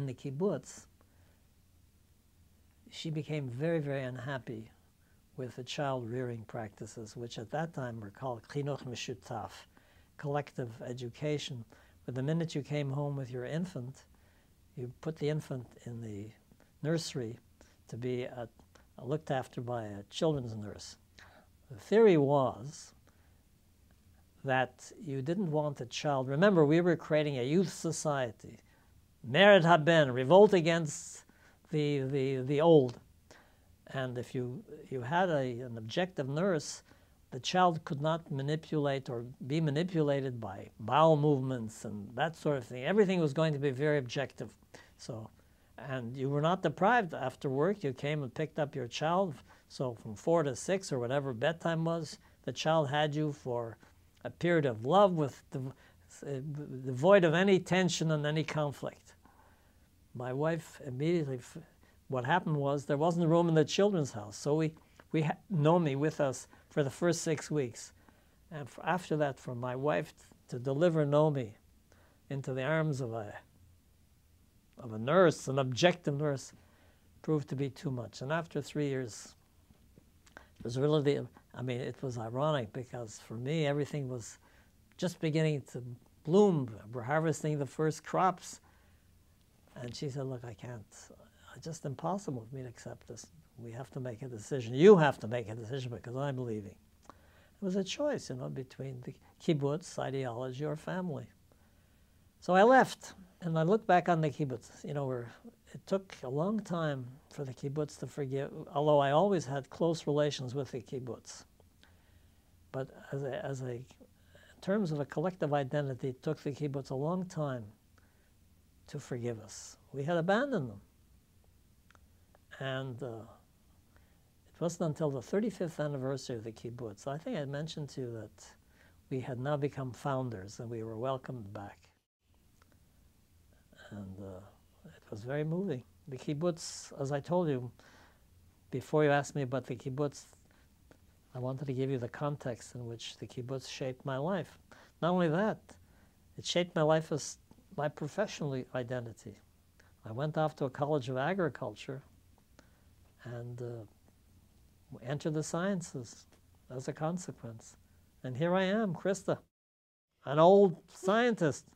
in the kibbutz, she became very, very unhappy with the child-rearing practices, which at that time were called chinuch mishutaf, collective education. But the minute you came home with your infant, you put the infant in the nursery to be looked after by a children's nurse. The theory was that you didn't want a child. Remember, we were creating a youth society. Mered haben, revolt against the old. And if you had an objective nurse, the child could not manipulate or be manipulated by bowel movements and that sort of thing. Everything was going to be very objective. So, and you were not deprived after work. You came and picked up your child. So from 4 to 6 or whatever bedtime was, the child had you for a period of love with devoid of any tension and any conflict. My wife immediately, what happened was there wasn't room in the children's house. So we had Nomi with us for the first 6 weeks. And after that, for my wife to deliver Nomi into the arms of a nurse, an objective nurse, proved to be too much. And after 3 years, it was really, it was ironic because for me, everything was just beginning to bloom. We're harvesting the first crops. And she said, look, I can't. It's just impossible for me to accept this. We have to make a decision. You have to make a decision because I'm leaving. It was a choice, between the kibbutz ideology or family. So I left, and I look back on the kibbutz. It took a long time for the kibbutz to forgive, although I always had close relations with the kibbutz. But in terms of a collective identity, it took the kibbutz a long time to forgive us. We had abandoned them. And it wasn't until the 35th anniversary of the kibbutz, I think I mentioned to you that we had now become founders and we were welcomed back. And it was very moving. The kibbutz, as I told you, before you asked me about the kibbutz, I wanted to give you the context in which the kibbutz shaped my life. Not only that, it shaped my life as my professional identity. I went off to a college of agriculture and entered the sciences as a consequence. And here I am, Krista, an old scientist